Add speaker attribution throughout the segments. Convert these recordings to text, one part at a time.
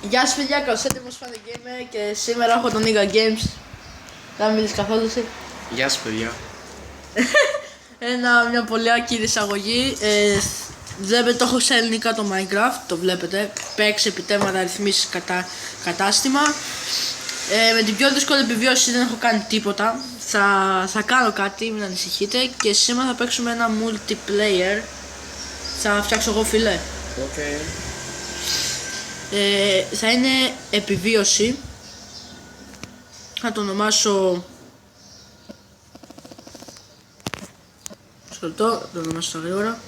Speaker 1: Γεια σας παιδιά, καλώς ήρθατε στο Fun Gamer και σήμερα έχω τον Niga Games. Δεν μιλήσεις καθόλου εσύ.
Speaker 2: Γεια σας παιδιά.
Speaker 1: Μια πολύ άκυρη εισαγωγή. Βλέπετε το έχω σε ελληνικά το Minecraft, το βλέπετε. Παίξει επιτέματα, ρυθμίσεις κατάστημα. Με την πιο δύσκολη επιβίωση δεν έχω κάνει τίποτα. Θα κάνω κάτι, μην ανησυχείτε. Και σήμερα θα παίξουμε ένα multiplayer. Θα φτιάξω εγώ φιλέ.
Speaker 2: Okay.
Speaker 1: Θα είναι επιβίωση. Θα το ονομάσω το ονομάσω στα γρήγορα.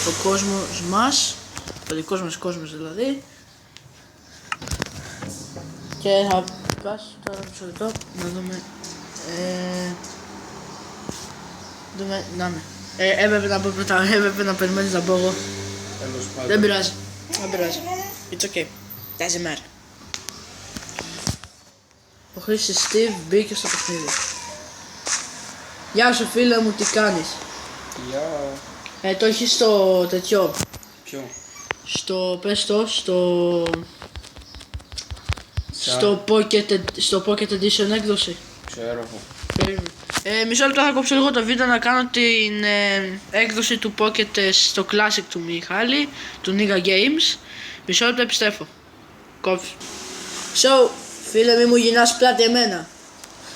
Speaker 1: Ο κόσμος μας, ο δικός μας κόσμος δηλαδή. Και θα πας τώρα μισό λεπτό να δούμε. Έπρεπε να περιμένεις να πω εγώ. Δεν πειράζει. It's okay. Doesn't matter. Ο Χρήστης Steve μπήκε στο παιχνίδι. Γεια σου φίλε μου, τι κάνεις?
Speaker 2: Γεια.
Speaker 1: Το έχεις στο τέτοιο.
Speaker 2: Ποιο?
Speaker 1: Πες το, στο Pocket Edition έκδοση.
Speaker 2: Ξέρω.
Speaker 1: Μισό λεπτό θα κόψω λίγο το βίντεο να κάνω την έκδοση του Pocket στο Classic του Μιχάλη, του Niga Games. Μισό λεπτό επιστρέφω. Κόψω. So, φίλε μη μου γυρνάς πλάτη εμένα.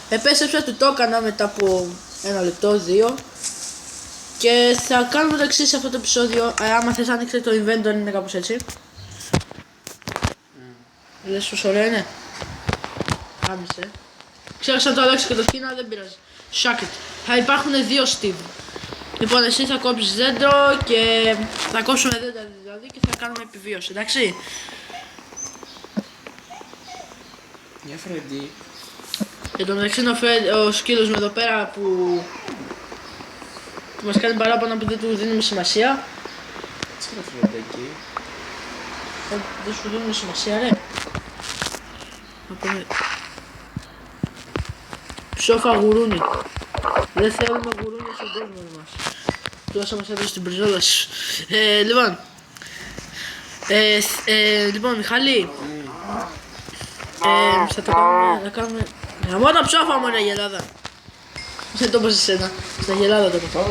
Speaker 1: Επέστρεψα, του το έκανα μετά από 1 λεπτό, 2. Και θα κάνουμε το εξής σε αυτό το επεισόδιο. Άμα θες άνοιξε το inventory, είναι κάπως έτσι. Λες πως ωραία είναι? Άμισε. Ξέχασα να το αλλάξω και το σκήνα, δεν πειράζει. Shut it. Θα υπάρχουν 2 Steve. Λοιπόν, εσύ θα κόψεις δέντρο και θα κόψουμε δέντρο δηλαδή και θα κάνουμε επιβίωση, εντάξει.
Speaker 2: Γεια Φρέντι.
Speaker 1: Και το μεταξύ είναι ο σκύλος με εδώ πέρα που μας κάνει παράπονα που δεν του δίνουμε σημασία.
Speaker 2: Τι είναι Φρέντι εκεί?
Speaker 1: Δεν σου δίνουμε σημασία ρε. Να πούμε ψόφα γουρούνι. Δεν θέλουμε γουρούνια στον κόσμο μας. Τόσα μας έδωσε την μπριζόλα σου. Λοιπόν Μιχάλη, θα το κάνουμε. Γαμώ τα ψόφα μου ρε γελάδα. Δεν το είπα σε σένα, στα γελάδα το είπα.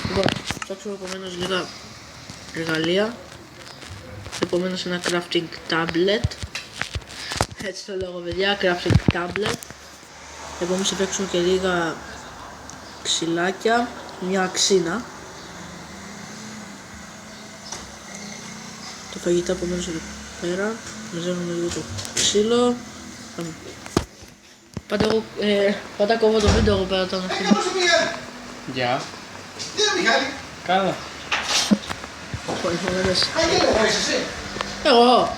Speaker 1: Λοιπόν, φτιάξουμε επομένως λίγα εργαλεία. Επομένως ένα crafting tablet. Έτσι το λέγω παιδιά, crafting tablet. Επομένως θα παίξουμε και λίγα ξυλάκια, μια αξίνα. Το φαγητά επομένως εδώ πέρα. Μαζεύουμε λίγο το ξύλο. Πάντα κόβω το βίντεο εγώ πέρα όταν αυτό.
Speaker 2: Γεια.
Speaker 3: Τι είναι Μιχάλη?
Speaker 2: Καλά.
Speaker 1: Εγώ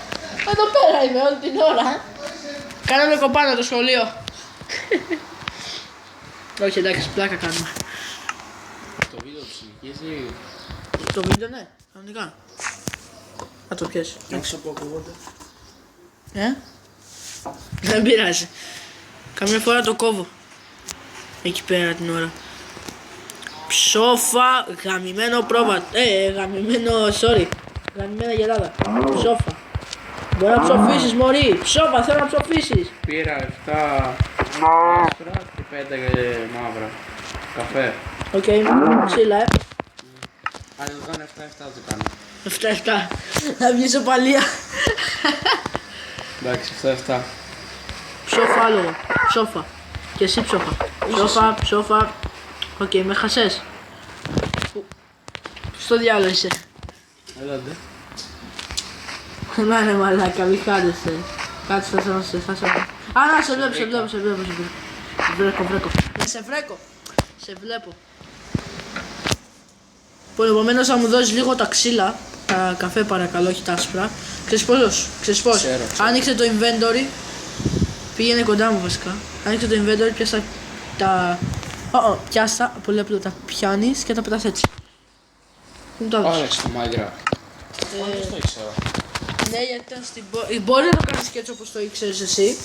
Speaker 1: εδώ πέρα είμαι όλη την ώρα. Κάναμε κοπάνα το σχολείο. Όχι εντάξει, πλάκα κάνουμε.
Speaker 2: Το βίντεο του συνεχίζει.
Speaker 1: Το βίντεο ναι, κανονικά. Θα το πιέσει.
Speaker 2: Άκουσα που ακούγονται.
Speaker 1: Δεν πειράζει. Καμιά φορά το κόβω. Εκεί πέρα την ώρα. Ψόφα, γαμημένο πρόβατο. Γαμημένα γελάδα. Ψόφα. Μπορεί να ψοφήσεις μωρή. Ψόφα, θέλω να ψοφήσεις.
Speaker 2: Πήρα 7 άσπρα και 5 μαύρα. Καφέ.
Speaker 1: Οκ, ξύλα
Speaker 2: Αν δεν το κάνω 7-7 το κάνω.
Speaker 1: 7-7. Θα βγεις οπαλία.
Speaker 2: Εντάξει, 7-7.
Speaker 1: Ψόφα άλογο. Ψόφα. Και εσύ ψόφα. Ψόφα. Οκ, με χασές. Στο διάλογο είσαι.
Speaker 2: Έλατε.
Speaker 1: Να ρε μαλάκα, μη χάνεσαι. Κάτσε θα σε να σε βλέπω. Βρέκω. Σε βλέπω. Λοιπόν, επομένως θα μου δώσεις λίγο τα ξύλα. Τα καφέ παρακαλώ, όχι τα άσπρα. Ξέρεις πώς.
Speaker 2: Ξέρω.
Speaker 1: Άνοιξε το inventory. Πήγαινε κοντά μου βασικά. Άνοιξε το inventory, πιάσα τα... πιάσα, πολύ απλό, τα πιάνεις και τα πετάς έτσι. Πού μου το έδωσες?
Speaker 2: Άλλαξε το Minecraft. Πώς το ήξερα?
Speaker 1: Ναι, γιατί ήταν στην μπορεί να το κάνεις και έτσι όπως το ήξερες εσύ.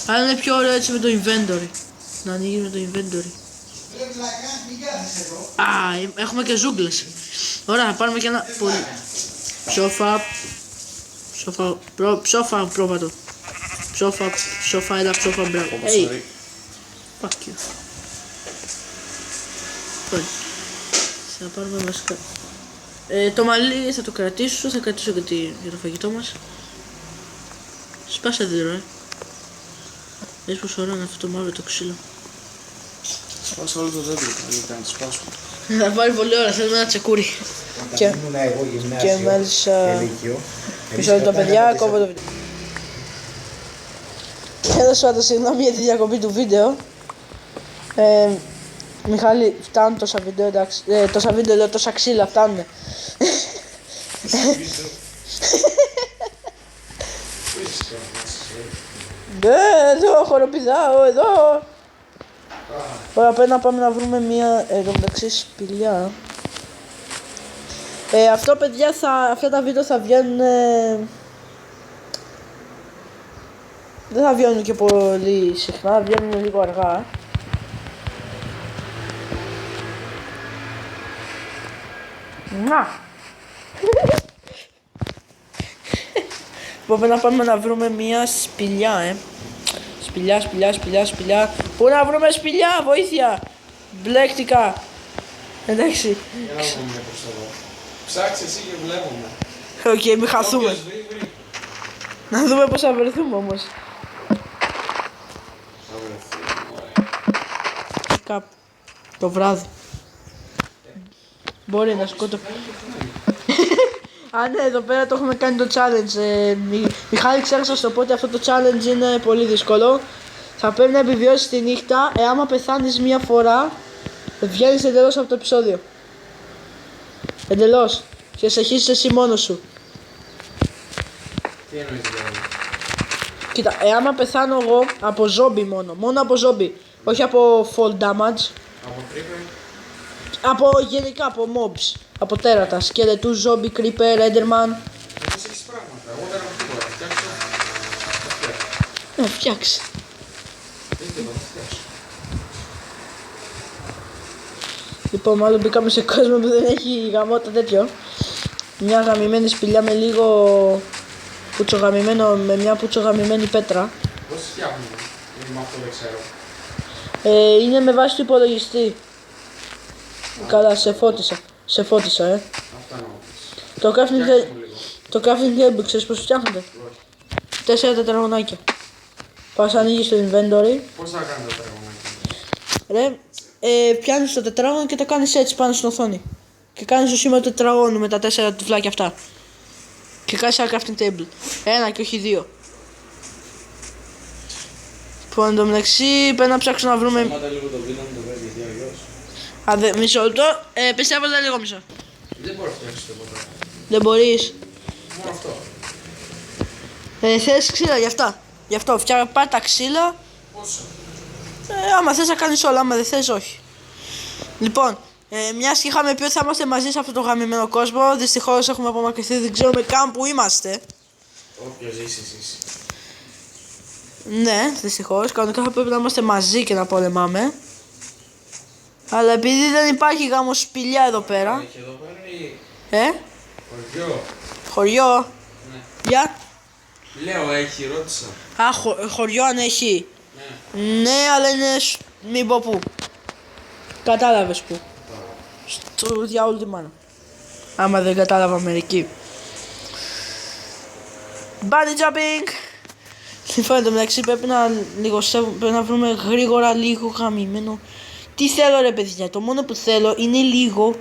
Speaker 1: Αλλά είναι πιο ωραίο έτσι με το inventory. Να ανοίγει με το inventory. Έχουμε και ζούγκλες. Ωραία, θα πάρουμε και ένα πολύ... Ψόφα. Ψόφα πρόβατο. Ψόφα, έλα ψόφα, μπράβο. Hey, fuck you. Λοιπόν, θα πάρουμε βασικά. Το μαλλί θα το κρατήσω, θα κρατήσω για το φαγητό μας. Σπάσε δέντρο, Δες πως ωραίο είναι αυτό το μαύρο το ξύλο.
Speaker 2: Σπάσε όλο το δέντρο, καλύτερα να το σπάσουμε.
Speaker 1: Θα πάρει πολύ ώρα, θέλουμε ένα τσεκούρι.
Speaker 3: Όταν ήμουν εγώ
Speaker 1: Και μάλιστα...
Speaker 3: γυμνάσιο και λύκειο,
Speaker 1: Μισό λεπτό παιδιά, κόβω το βίντεο. Τέλος πάντων, συγγνώμη για τη διακοπή του βίντεο. Μιχάλη, φτάνουν τόσα βίντεο, εντάξει. Τόσα βίντεο, λέω, τόσα ξύλα φτάνουνε. Εδώ, χοροπηδάω, εδώ. Ωραία, πρέπει να πάμε να βρούμε μια εδώ μεταξύ σπηλιά. Αυτό παιδιά, αυτά τα βίντεο θα βγαίνουν... δεν θα βγαίνουν και πολύ συχνά, βγαίνουν λίγο αργά. Να! Πρέπει να πάμε να βρούμε μια σπηλιά, Σπηλιά. Πού να βρούμε σπηλιά, βοήθεια! Μπλέκτηκα. Εντάξει.
Speaker 2: Για να βρούμε προς εδώ. Ψάξε εσύ και βλέπουμε.
Speaker 1: Οκ, μην χαθούμε.
Speaker 2: Όποιος βρει.
Speaker 1: Να δούμε πώς θα βρεθούμε όμως.
Speaker 2: Θα βρεθούμε, ωραία.
Speaker 1: Κάπου. Το βράδυ. Μπορεί να σκότω. Α, ναι, εδώ πέρα το έχουμε κάνει το challenge. Μιχάλη, ξέχασα στο πω ότι αυτό το challenge είναι πολύ δύσκολο. Θα πρέπει να επιβιώσεις τη νύχτα. Άμα πεθάνεις μία φορά, βγαίνεις εντελώς από το επεισόδιο. Εντελώς. Και σε αρχίσεις εσύ μόνος σου.
Speaker 2: Τι εννοείς δηλαδή?
Speaker 1: Κοίτα, άμα πεθάνω εγώ από ζόμπι μόνο από ζόμπι, όχι από fall damage,
Speaker 2: Από creeper?
Speaker 1: από γενικά από mobs, από τέρατα, σκελετούς, ζόμπι, creeper, enderman.
Speaker 2: Εσύ έχεις πράγματα, εγώ δεν έχω τίποτα, φτιάξω.
Speaker 1: Φτιάξει.
Speaker 2: Δεν τίποτα, φτιάξω.
Speaker 1: Λοιπόν, μάλλον μπήκαμε σε κόσμο που δεν έχει γαμώτα τέτοιο. Μια γαμημένη σπηλιά με λίγο πουτσογαμημένο, με μια πουτσογαμημένη πέτρα.
Speaker 2: Πώς φτιάχνουμε, γιατί με αυτό δεν ξέρω.
Speaker 1: Είναι με βάση του υπολογιστή. Καλά, σε φώτισα.
Speaker 2: Αυτά εννοώ.
Speaker 1: Το crafting
Speaker 2: Φτιάξτε μου λίγο.
Speaker 1: το crafting table, ξέρεις πώς φτιάχνεται?
Speaker 2: Όχι.
Speaker 1: 4 τετραγωνάκια. Πας ανοίγεις το inventory.
Speaker 2: Πώς θα κάνει το τετραγωνάκι?
Speaker 1: Ρε, πιάνεις το τετράγωνο και το κάνεις έτσι πάνω στην οθόνη. Και κάνεις το σήμα του τετραγώνου με τα 4 τυφλάκια αυτά. Και κάνεις ένα crafting table. Ένα και όχι δύο. Λοιπόν, εν τω μεταξύ πρέπει να ψάξω να βρούμε...
Speaker 2: Σταμάτα λίγο το βίντεο μου το βρει, γιατί αλλιώς.
Speaker 1: Μισό λεπτό. Πιστεύω δεν λίγο μισό.
Speaker 2: Δεν μπορώ να φτιάξω τίποτα.
Speaker 1: Δεν μπορείς.
Speaker 2: Μόνο αυτό.
Speaker 1: Θες ξύλα γι' αυτά. Γι' αυτό πάρ' τα ξύλα.
Speaker 2: Πόσο?
Speaker 1: Άμα θες να κάνεις όλα, άμα δεν θες όχι. Λοιπόν, μιας και είχαμε πει ότι θα είμαστε μαζί σε αυτό το γαμημένο κόσμο, δυστυχώς έχουμε απομακρυνθεί, δεν ξέρουμε καν που είμαστε.
Speaker 2: Όποιος ζήσει, ζήσει.
Speaker 1: Ναι, δυστυχώς, κανονικά θα πρέπει να είμαστε μαζί και να πολεμάμε. Αλλά επειδή δεν υπάρχει γάμο σπηλιά εδώ πέρα.
Speaker 2: Έχει εδώ πέρα ή χωριό?
Speaker 1: Χωριό.
Speaker 2: Ναι.
Speaker 1: Για.
Speaker 2: Λέω έχει, ρώτησα.
Speaker 1: Χωριό αν έχει.
Speaker 2: Ναι.
Speaker 1: Ναι, αλλά είναι μην πω πού. Κατάλαβες πού. Στο διάολο τη μάνα. Άμα δεν κατάλαβα μερικοί. Bunny jumping! Λοιπόν, εν τω μεταξύ πρέπει να βρούμε γρήγορα λίγο γαμημένο. Τι θέλω ρε παιδιά, το μόνο που θέλω είναι λίγο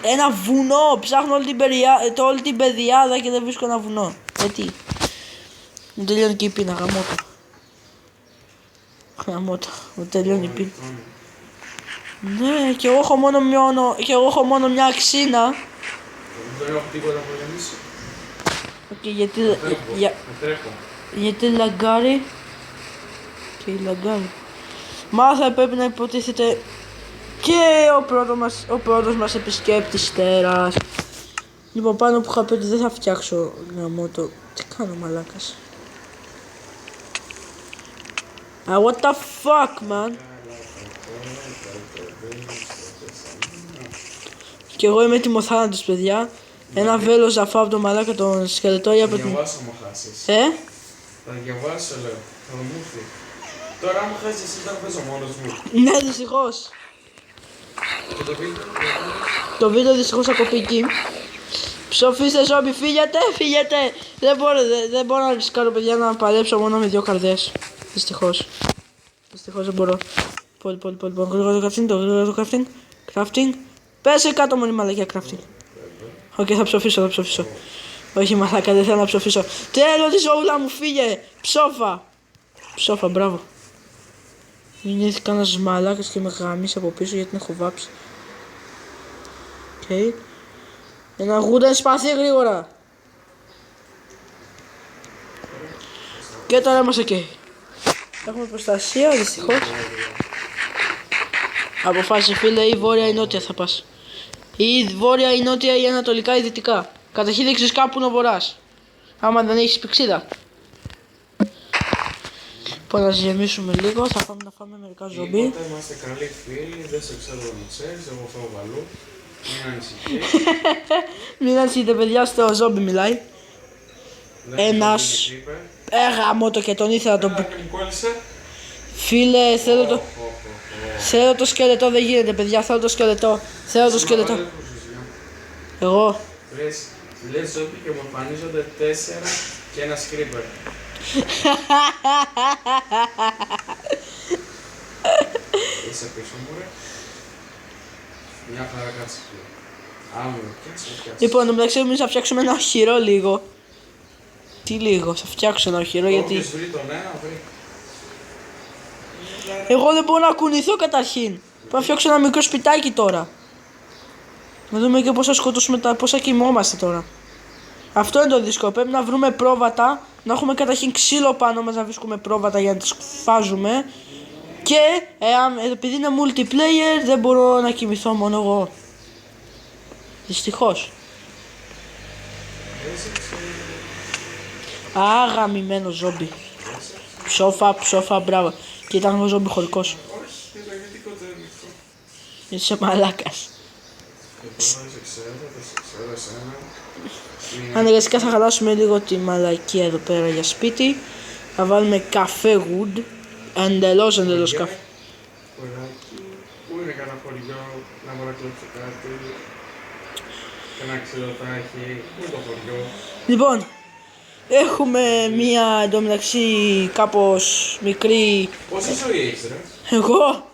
Speaker 1: ένα βουνό. Ψάχνω όλη την παιδιάδα και δεν βρίσκω ένα βουνό. Γιατί μου τελειώνει και η πείνα, γαμώτα. Μου τελειώνει η πείνα. Ναι, και εγώ έχω μόνο μια αξίνα.
Speaker 2: Δεν έχω τίποτα να πολεμήσω.
Speaker 1: Γιατί λαγκάρει. Και η λαγκάρει. Μα θα πρέπει να υποτίθεται και ο πρώτος μας επισκέπτης τέρας. Λοιπόν, πάνω που είχα πει ότι δεν θα φτιάξω γαμώτο. Τι κάνω μαλάκας. What the fuck, man. Και εγώ είμαι έτοιμο θάνατος, παιδιά. Ένα βέλο ζαφά από το μαλάκα τον σκελετό ή από
Speaker 2: Θα
Speaker 1: την.
Speaker 2: διαβάσω άμα χάσεις.
Speaker 1: Ε?
Speaker 2: Θα διαβάσω λέω. Θα μου έρθει. Τώρα άμα χάσεις εσύ θα παίζω μόνος μου.
Speaker 1: Ναι, δυστυχώς.
Speaker 2: Και το βίντεο.
Speaker 1: Το βίντεο δυστυχώς θα κοπεί εκεί. Ψοφίστε ζόμπι, φύγετε, φύγετε. Δεν μπορώ να ρισκάρω παιδιά να παλέψω μόνο με 2 καρδιές. Δυστυχώς. Δυστυχώς δεν μπορώ. Πολύ. Γρήγορο το crafting, το γρήγορο το crafting. Crafting. Πέσε κάτω μόνη μαλακιά crafting. Οκ, θα ψοφήσω. Όχι μαλάκα, δεν θέλω να ψοφήσω. Τέλο τη ζώουλα μου, φύγε. Ψόφα, μπράβο. Μην ήρθε κανένας μαλάκας και με γαμίσει από πίσω γιατί την έχω βάψει. Οκ. Ένα γούντα σπαθεί γρήγορα. Και τώρα είμαστε ok. Έχουμε προστασία δυστυχώς. Αποφάσισε φίλε, ή βόρεια ή νότια θα πας. Ή βόρεια ή νότια ή ανατολικά ή δυτικά. Καταρχήν δεν ξέρεις κάπου είναι ο βορράς. Άμα δεν έχεις πηξίδα. Λοιπόν, να γεμίσουμε λίγο, θα πάμε να φάμε μερικά ζομπί.
Speaker 2: Όταν είμαστε καλοί φίλοι, δεν σε ξέρω να ξέρεις, εγώ φάω βαλού. Μην ανησυχείς.
Speaker 1: Μην ανησυχείτε παιδιά, στο ζόμπι μιλάει. Ένας. Γαμώ το και τον ήθελα να τον πω.
Speaker 2: Μου κόλλησε.
Speaker 1: Φίλε, θέλω το σκελετό, δεν γίνεται παιδιά, θέλω το σκελετό. Εγώ.
Speaker 2: Λες ζόμπι και μου εμφανίζονται 4 και ένα σκρίπερ. Είσαι πίσω μου ρε. Μια χαρά κάτσε φίλε. Άμα πιάτσε.
Speaker 1: Λοιπόν, το μεταξύ εμείς θα φτιάξουμε ένα οχυρό λίγο. Τι λίγο, θα φτιάξω ένα οχυρό γιατί.
Speaker 2: Όποιος βρει τον ένα βρει.
Speaker 1: Εγώ δεν μπορώ να κουνηθώ καταρχήν. Πρέπει να φτιάξω ένα μικρό σπιτάκι τώρα. Να δούμε και πώς θα σκοτώσουμε πώς θα κοιμόμαστε τώρα. Αυτό είναι το δύσκολο. Πρέπει να βρούμε πρόβατα. Να έχουμε καταρχήν ξύλο πάνω μας να βρίσκουμε πρόβατα για να τις φάζουμε. Και επειδή είναι multiplayer δεν μπορώ να κοιμηθώ μόνο εγώ. Δυστυχώς. Αγαμημένο ζόμπι. Ψόφα, μπράβο. Και ήταν ο ζόμπι χωρικός.
Speaker 2: Όχι, ενεργητικό το ενεργητικό.
Speaker 1: Είσαι μαλάκας.
Speaker 2: Δεν σε ξέρω εσένα.
Speaker 1: Αναγκαστικά θα χαλάσουμε λίγο τη μαλακία εδώ πέρα για σπίτι. Θα βάλουμε καφέ wood. Εντελώς καφέ.
Speaker 2: Πού είναι κανένα χωριό να μπορώ να κλέψω κάτι. Κανένα ξυλοτάκι. Πού είναι το χωριό.
Speaker 1: Λοιπόν, έχουμε μία εντωμεταξύ κάπως μικρή.
Speaker 2: Πόση ζωή έχεις ρε.
Speaker 1: Εγώ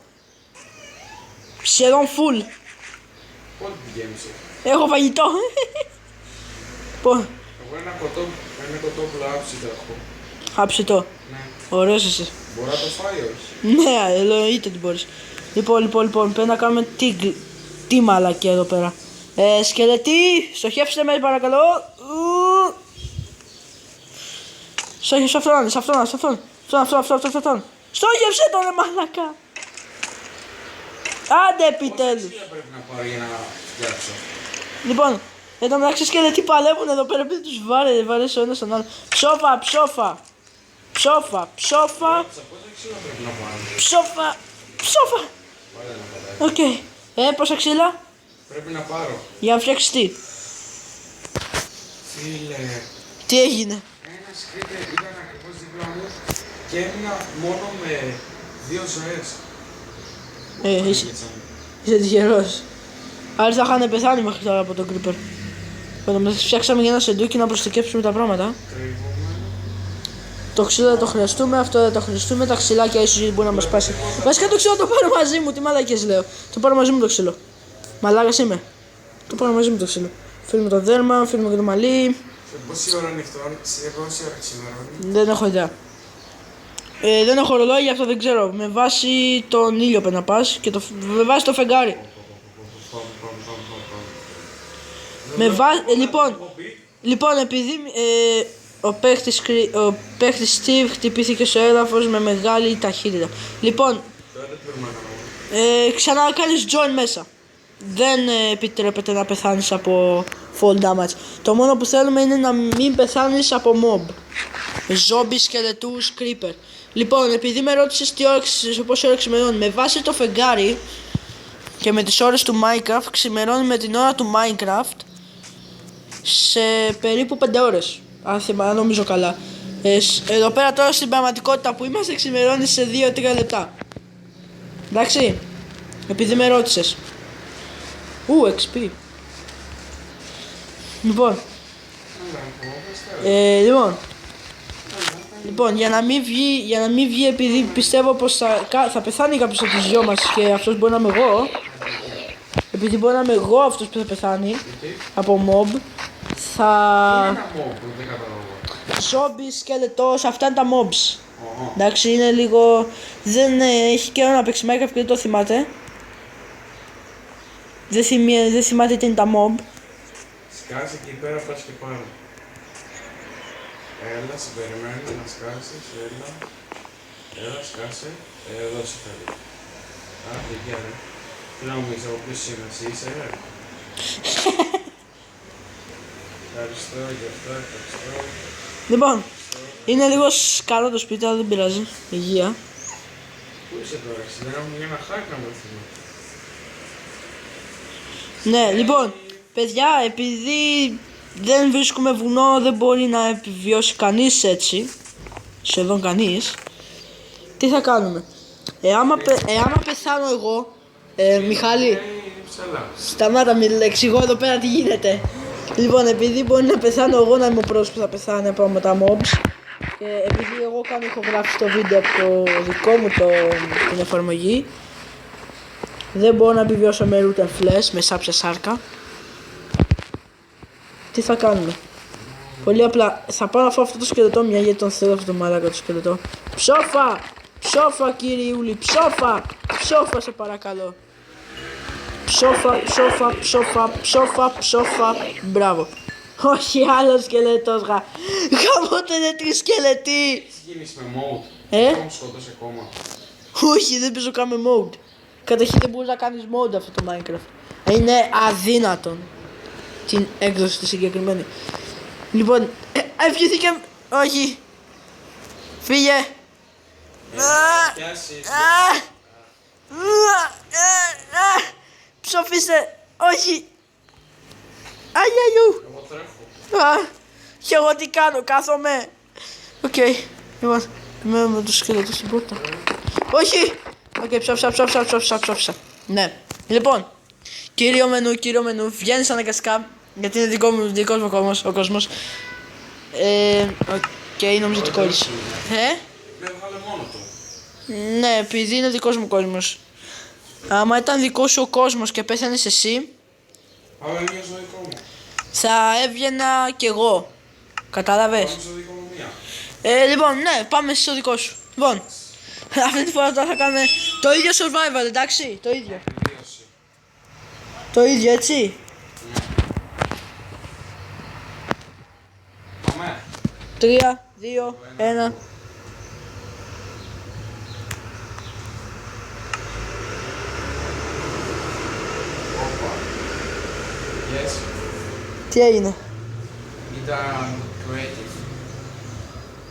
Speaker 1: σχεδόν full.
Speaker 2: Πότε την γέμισε.
Speaker 1: Έχω φαγητό. Λοιπόν,
Speaker 2: Εγώ ένα κοτόπουλο άψητο έχω.
Speaker 1: άψε το.
Speaker 2: Ναι.
Speaker 1: Ωραίος είσαι.
Speaker 2: Μπορώ να το φάει όχι.
Speaker 1: Ναι, εννοείται ότι μπορείς. Λοιπόν, πρέπει να κάνουμε τι μαλακία εδώ πέρα. Σκελετή, στοχεύστε με παρακαλώ. Σε αυτόν. Στόχευσε τον ρε μαλακά. Άντε επιτέλους.
Speaker 2: Τι πρέπει να πάρω για να φτιάξω.
Speaker 1: Λοιπόν, εν τω μεταξύ σκελετοί παλεύουν εδώ πέρα επειδή τους βάρες ο ένας τον άλλο. Ψόφα.
Speaker 2: Πόσα ξύλα πρέπει να πάρω.
Speaker 1: Ψόφα. Οκ. Πόσα ξύλα.
Speaker 2: Πρέπει να πάρω.
Speaker 1: Για να φτιάξεις τι.
Speaker 2: Φίλε.
Speaker 1: Τι έγινε.
Speaker 2: Ένα σκρίπερ ήταν ακριβώς δίπλα μου και έμεινα μόνο με 2 ζωές.
Speaker 1: Είσαι τυχερός. Άλλοι θα είχαν πεθάνει μέχρι τώρα από τον creeper. Όταν φτιάξαμε για ένα σεντούκι να προστοκέψουμε τα πράγματα. Το ξύλο δεν το χρειαστούμε, αυτό δεν το χρειαστούμε, τα ξυλάκια ίσως μπορεί να μας πάσει. Βασικά το ξύλο το πάρω μαζί μου, τι μαλακές λέω. Το πάρω μαζί μου το ξύλο. Μαλάκας είμαι. Το πάρω μαζί μου το ξύλο. Φέρνουμε το δέρμα, φέρνουμε και το μαλλί.
Speaker 2: Σε πόση ώρα νυχτώνει, σε πόση ώρα ξημερώνει.
Speaker 1: Δεν έχω ιδέα. Δεν έχω ρολόι, γι' αυτό δεν ξέρω. Με βάση τον ήλιο πρέπει να πας και με βάση το φεγγάρι. Λοιπόν, επειδή ο παίχτης Steve χτυπήθηκε στο έδαφος με μεγάλη ταχύτητα. Λοιπόν, ξανά κάνεις join μέσα. Δεν επιτρέπεται να πεθάνεις από fall damage. Το μόνο που θέλουμε είναι να μην πεθάνεις από mob. Zombie, σκελετούς, creeper. Λοιπόν, επειδή με ρώτησες σε πόση ώρα ξημερώνει, με βάση το φεγγάρι και με τις ώρες του Minecraft, ξημερώνει με την ώρα του Minecraft σε περίπου 5 ώρες. Αν νομίζω καλά. Εδώ πέρα τώρα στην πραγματικότητα που είμαστε ξημερώνει σε 2-3 λεπτά. Εντάξει. Επειδή με ρώτησες. XP. Λοιπόν. Λοιπόν, για να μην βγει επειδή πιστεύω πως θα πεθάνει κάποιος από τους δυο μας και αυτός μπορεί να είμαι εγώ. Επειδή μπορεί να είμαι εγώ αυτός που θα πεθάνει από mob, θα... Ζόμπι, σκελετός, αυτά είναι τα mobs. Εντάξει, είναι λίγο... Δεν έχει καιρό να παίξει Minecraft και δεν το θυμάται. Δεν θυμάται τι είναι τα mob.
Speaker 2: Σκάσε εκεί πέρα, πας και πάνω. Έλα, σε περιμένει να σκάσεις, έλα, σκάσε, εδώ σε θέλει. Γεια ρε. Τι να μου είσαι, ο ποιος είμαι, εσύ είσαι, ρε. Ευχαριστώ για αυτό, ευχαριστώ.
Speaker 1: Λοιπόν, είναι λίγο σκάλο το σπίτι, αλλά δεν πειράζει. Υγεία.
Speaker 2: Πού είσαι τώρα, σήμερα μου για ένα χάρι να βρεθούμε.
Speaker 1: Ναι, λοιπόν, παιδιά, επειδή δεν βρίσκουμε βουνό, δεν μπορεί να επιβιώσει κανείς έτσι. Σχεδόν κανείς. Τι θα κάνουμε. Εάν πεθάνω εγώ, Μιχάλη, σταμάτα μην εξηγώ εδώ πέρα τι γίνεται. Λοιπόν, επειδή μπορεί να πεθάνω εγώ, να είμαι ο πρώτος που θα πεθάνει από τα mobs, και επειδή εγώ έχω γράψει το βίντεο από το δικό μου την εφαρμογή, δεν μπορώ να επιβιώσω με root and flesh, με σάψα σάρκα. Τι θα κάνουμε. Πολύ απλά, θα πάω να φάω αυτό το σκελετό μια, γιατί τον θέλω αυτό το μαλάκα το σκελετό. Ψόφα! Ψόφα κυριούλη, ψόφα! Ψόφα σε παρακαλώ. Ψόφα, ψόφα, ψόφα, ψόφα, ψόφα. Μπράβο. Όχι, άλλο σκελετός γα. Γαμώτε είναι 3 σκελετοί.
Speaker 2: Τι γίνεις με mode. Έχω σκοτώσει ακόμα.
Speaker 1: Όχι, δεν παίζω καν με mode. Καταρχήν δεν μπορείς να κάνεις mode αυτό το Minecraft. Είναι αδύνατον. Την έκδοση τη συγκεκριμένη. Λοιπόν, ευχηθήκε. Όχι. Φύγε. Ψοφίστε. Όχι. Αγιαγιού.
Speaker 2: Εγώ τρέχω.
Speaker 1: Και εγώ τι κάνω, κάθομαι. Οκ. Λοιπόν, μένουμε το σκελετό στην πόρτα. Όχι. Οκ, ψόφισα. Ναι. Λοιπόν, κύριο μενού, βγαίνεις αναγκαστικά. Γιατί είναι δικός μου ο κόσμος. Οκ, νομίζω ότι κόλλησε.
Speaker 2: Με βγάλε μόνο του.
Speaker 1: Ναι, επειδή είναι δικός μου κόσμος. Άμα ήταν δικός σου ο κόσμος και πέθανες εσύ,
Speaker 2: Αλλά είναι στο δικό μου.
Speaker 1: θα έβγαινα κι εγώ. Κατάλαβες.
Speaker 2: Πάμε στο δικό μου μία.
Speaker 1: Λοιπόν, ναι, πάμε στο δικό σου. Λοιπόν, αυτή τη φορά τώρα θα κάνουμε το ίδιο survival, εντάξει, το ίδιο.
Speaker 2: Βίωση.
Speaker 1: Το ίδιο, έτσι.
Speaker 2: Πάμε.
Speaker 1: 3, 2, 1.
Speaker 2: Yes.
Speaker 1: Τι έγινε.
Speaker 2: Ήταν creative.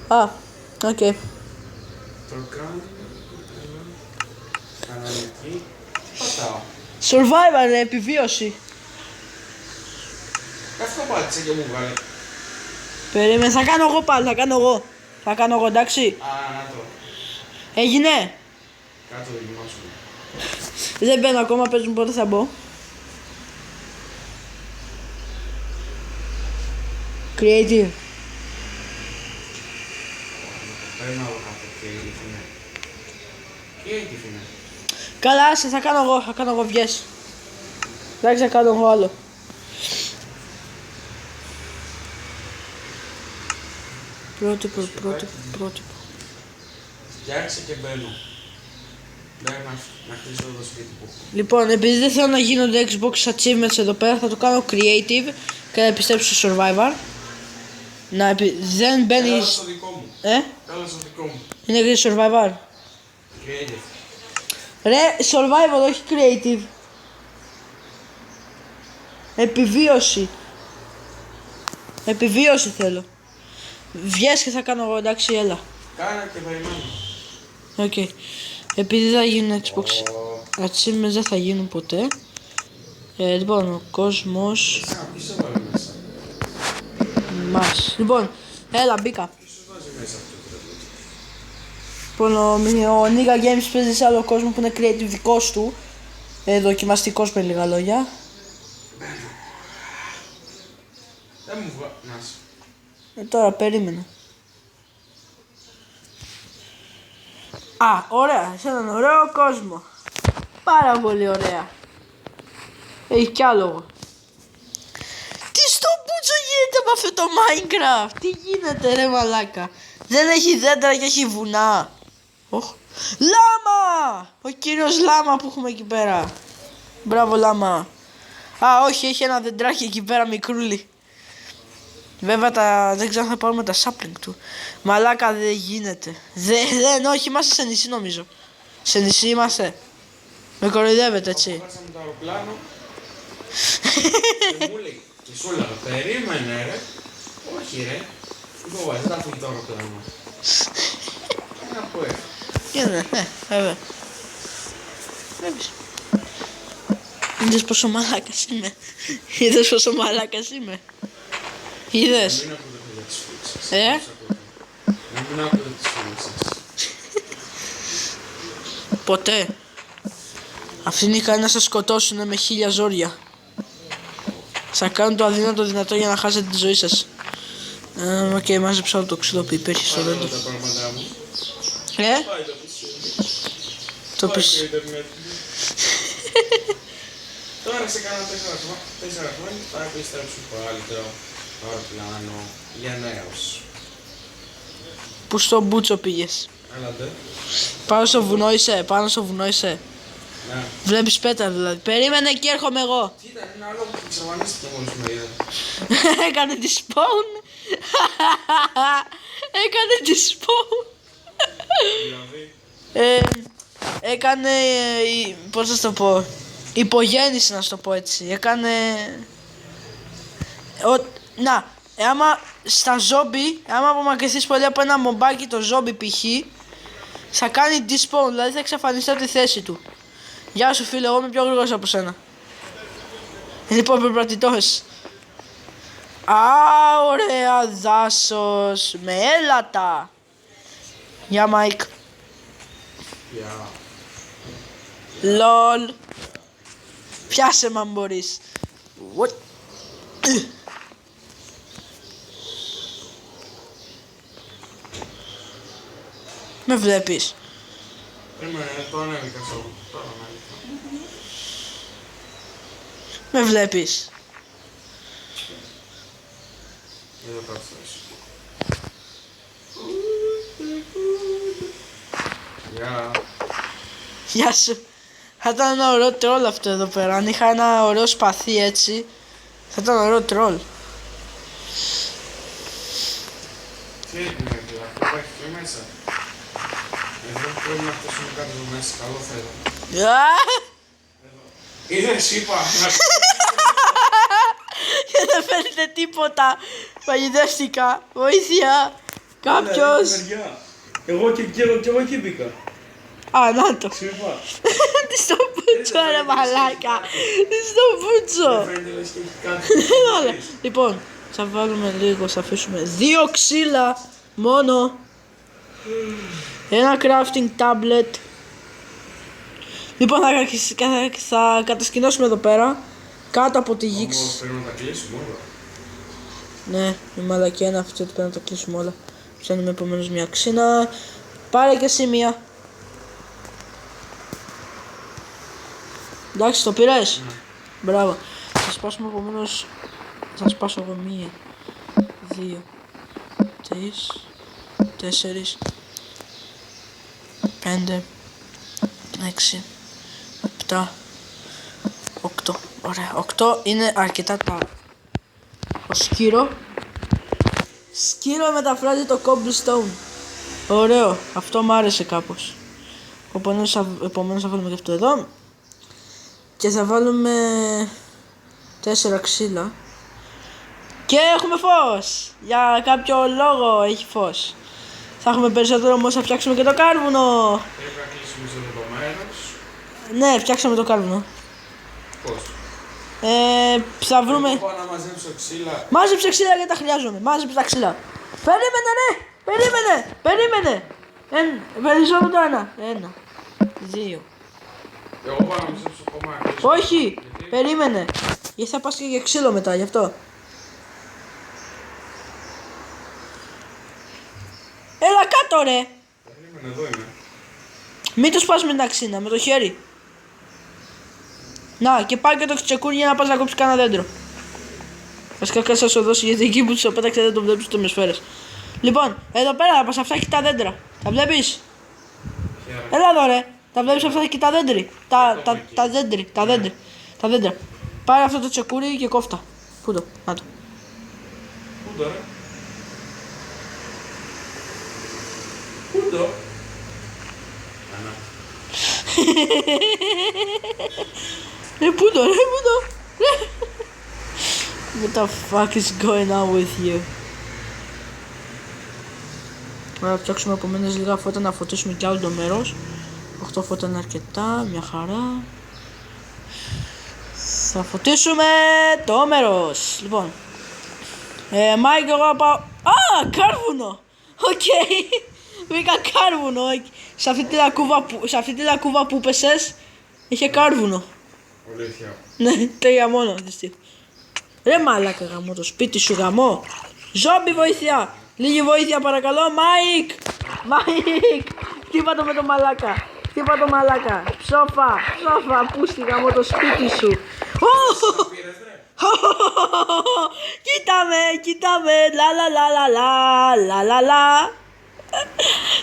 Speaker 1: Α, οκ.
Speaker 2: Το κάνω. Κανονική. Πατάω.
Speaker 1: Survival, επιβίωση.
Speaker 2: Αυτό πάτησε και μου βγάλε.
Speaker 1: Περίμενε, θα κάνω εγώ πάλι, θα κάνω εγώ, εντάξει.
Speaker 2: Α, να το.
Speaker 1: Έγινε.
Speaker 2: Κάτω δοκιμάσου.
Speaker 1: Δεν μπαίνω ακόμα, παίζουν πότε θα μπω. Creative.
Speaker 2: Πρέπει να δω κάτω. Creative είναι. Creative είναι.
Speaker 1: Καλά, άσε, θα κάνω εγώ, βγες. Εντάξει, θα κάνω εγώ άλλο. Πρότυπο.
Speaker 2: Φτιάξε και μπαίνω. Πρέπει να χτίσω το σπίτι που.
Speaker 1: Λοιπόν, επειδή δεν θέλω να γίνονται Xbox achievements εδώ πέρα, θα το κάνω creative και να επιστρέψω στο survivor. Δεν
Speaker 2: Κάλα
Speaker 1: μπαίνεις...
Speaker 2: στο δικό μου. Κάλα στο δικό μου.
Speaker 1: Είναι και survivor.
Speaker 2: Creative.
Speaker 1: Ρε, survival, όχι creative. Επιβίωση θέλω. Βγες και θα κάνω εγώ, εντάξει, έλα.
Speaker 2: Κάνα και περιμένω.
Speaker 1: Οκ. Επειδή θα γίνουν Xbox achievements, δεν θα γίνουν ποτέ. Λοιπόν, ο κόσμος...
Speaker 2: Ποιος έβαλε μέσα.
Speaker 1: Μας. Λοιπόν, έλα μπήκα.
Speaker 2: Ίσως βάζει μέσα αυτό το τραπέζι.
Speaker 1: Λοιπόν, ο Niga Games παίζει σε άλλο κόσμο που είναι creative δικός του. Δοκιμαστικός με λίγα λόγια.
Speaker 2: Δεν μου βγάζει. Να σου.
Speaker 1: Τώρα περίμενα. Α, ωραία, σε έναν ωραίο κόσμο. Πάρα πολύ ωραία. Έχει κι άλλο. Τι στο μπούτσο γίνεται με αυτό το Minecraft? Τι γίνεται ρε μαλάκα? Δεν έχει δέντρα και έχει βουνά. Λάμα! Ο κύριος Λάμα που έχουμε εκεί πέρα. Μπράβο Λάμα. Α, όχι, έχει ένα δεντράκι εκεί πέρα μικρούλι. Βέβαια δεν ξέρω αν θα πάρουμε τα sapling του. Μαλάκα δεν γίνεται. Όχι, είμαστε σε νησί νομίζω. Σε νησί είμαστε. Με κοροϊδεύετε έτσι.
Speaker 2: Χάσαμε το αεροπλάνο. Και μου λέει, και σου έλεγα, περίμενε ρε. Όχι ρε. Δεν θα φύγει το αεροπλάνο. Ένα που έφυγε.
Speaker 1: Βέβαια. Βλέπεις. Είδες πόσο μαλάκας είμαι? Είδες πόσο μαλάκας είμαι? Είδες?
Speaker 2: Να μην ακούτε για τις φίξεις.
Speaker 1: Ε?
Speaker 2: Να μην ακούτε τις φίξεις.
Speaker 1: Ποτέ. Αυτοί είναι ικανοί να σας σκοτώσουν με 1000 ζόρια. Θα κάνουν το αδύνατο δυνατό για να χάσετε τη ζωή σας. Οκ, μάζεψα όλο το ξύλο που υπήρχε στο
Speaker 2: Πάρε
Speaker 1: ρέντο.
Speaker 2: όλα τα πράγματά μου.
Speaker 1: Ε?
Speaker 2: Πάει το PC.
Speaker 1: Το
Speaker 2: Πάει
Speaker 1: πεις.
Speaker 2: το ίντερνετ. Τώρα σε κάνα 4 χρόνια θα επιστρέψουν πάλι το αεροπλάνο για νέος.
Speaker 1: Πού στο μπούτσο πήγες?
Speaker 2: Έλατε.
Speaker 1: Πάνω στο βουνό είσαι, πάνω στο βουνό είσαι.
Speaker 2: Ναι.
Speaker 1: Βλέπεις πέτρα δηλαδή. Περίμενε και έρχομαι εγώ.
Speaker 2: Τι ήταν ένα άλλο που εξαφανίστηκε μόλις με είδε.
Speaker 1: Έκανε τη spawn. Έκανε τη spawn.
Speaker 2: Δηλαδή.
Speaker 1: Έκανε, πώς θα το πω, υπογέννηση να σου το πω έτσι. Έκανε, να, άμα στα ζόμπι, άμα απομακρυνθείς πολύ από ένα μομπάκι το ζόμπι π.χ. θα κάνει despawn, δηλαδή θα εξαφανιστεί από τη θέση του. Γεια σου φίλε, εγώ είμαι πιο γρήγορος από σένα. Λοιπόν, περπατητός. Α, ωραία δάσος, με έλατα. Γεια Μάικ.
Speaker 2: Γεια.
Speaker 1: Λολ. Πιάσε με αν μπορείς. What? Με βλέπεις?
Speaker 2: Περίμενε, το ανέβηκα στο. Τώρα ανέβηκα.
Speaker 1: Με βλέπεις?
Speaker 2: Εδώ θα φτάσει. Γεια.
Speaker 1: Γεια σου. Θα ήταν ένα ωραίο τρόλ αυτό εδώ πέρα. Αν είχα ένα ωραίο σπαθί έτσι, θα ήταν ωραίο τρόλ.
Speaker 2: Τι έγινε εδώ, αυτό υπάρχει και μέσα. Εδώ πρέπει να φτάσουμε κάτι εδώ μέσα, καλό θέλω. Είδες, είπα.
Speaker 1: Και δεν φαίνεται τίποτα. Παγιδεύτηκα. Βοήθεια. Κάποιος.
Speaker 2: Εγώ και εγώ εκεί μπήκα.
Speaker 1: Α, να το.
Speaker 2: Ξύπα.
Speaker 1: Τι στο πούτσο ρε μαλάκα. Τι στο πούτσο.
Speaker 2: Φαίνεται λες και έχει κάτι.
Speaker 1: Λοιπόν, θα βάλουμε λίγο, θα αφήσουμε 2 ξύλα μόνο. Ένα crafting tablet. Λοιπόν, θα κατασκηνώσουμε εδώ πέρα, κάτω από τη γη.
Speaker 2: Όμως πρέπει να τα κλείσουμε όλα.
Speaker 1: Ναι, η μαλακία είναι αυτή ότι πρέπει να τα κλείσουμε όλα. Ψάχνουμε επομένως μια ξύνα. Πάρε και εσύ μία. Εντάξει, το πήρες.
Speaker 2: Ναι.
Speaker 1: Μπράβο. Θα σπάσουμε επομένως. Θα σπάσω εγώ 1, 2, 3, 4, 5, 6, 7, 8. Ωραία, 8 είναι αρκετά τα. Ο σκύρο. Σκύρο μεταφράζει το cobblestone. Ωραίο, αυτό μου άρεσε κάπως. Επομένως θα βάλουμε και αυτό εδώ. Και θα βάλουμε 4 ξύλα. Και έχουμε φως. Για κάποιο λόγο έχει φως. Θα έχουμε περισσότερο όμως θα φτιάξουμε και το κάρβουνο.
Speaker 2: Πρέπει να κλείσουμε σε αυτό το μέρος.
Speaker 1: Ναι, φτιάξαμε το κάρβουνο.
Speaker 2: Πώς.
Speaker 1: Θα βρούμε...
Speaker 2: Εγώ πάω να μαζέψω ξύλα.
Speaker 1: Μάζεψε ξύλα γιατί τα χρειάζομαι. Μάζεψε τα ξύλα. Περίμενε, ναι! Περίμενε! Περισσότερο το ένα. 2.
Speaker 2: Εγώ πάω να μαζέψω κομμάτι.
Speaker 1: Όχι!
Speaker 2: Γιατί?
Speaker 1: Περίμενε. Γιατί θα πας και για ξύλο μετά, γι' αυτό. Έλα κάτω ρε!
Speaker 2: Περίμενε, εδώ είμαι.
Speaker 1: Μην το σπάς με την αξίνα, με το χέρι. Να, και πάρε και το τσεκούρι για να πας να κόψεις κανένα δέντρο. Βασικά κάτι θα σου δώσει γιατί εκεί που σου πέταξε δεν το βλέπεις το με σφαίρες. Λοιπόν, εδώ πέρα πας αυτά έχει τα δέντρα. Τα βλέπεις? Έλα εδώ ρε. Τα βλέπεις αυτά εκεί τα δέντρι. Τα δέντρα. Πάρε αυτό το τσεκούρι και κόφτα. Πού το, να το.
Speaker 2: Πού το ρε? Πού το? Ανά.
Speaker 1: Πού το. What the fuck is going on with you? Να φτιάξουμε επομένως λίγα φώτα να φωτίσουμε κι άλλο το μέρος. 8 φώτα είναι αρκετά, μια χαρά. Θα φωτίσουμε το μέρος. Λοιπόν, Μάικ, εγώ πάω... Α, κάρβουνο! Οκ, βρήκα κάρβουνο. Σε αυτή τη λακκούβα που πέσες, είχε κάρβουνο.
Speaker 2: Αλήθεια.
Speaker 1: Ναι, 3 μόνο, δυστυχώς. Ρε μαλάκα γαμώ το σπίτι σου γαμώ. Ζόμπι βοήθεια. Λίγη βοήθεια παρακαλώ. Μάικ. Χτύπα το με το μαλάκα. Ψόφα. Πούστη γαμώ το σπίτι σου. Κοίταμε. Λα.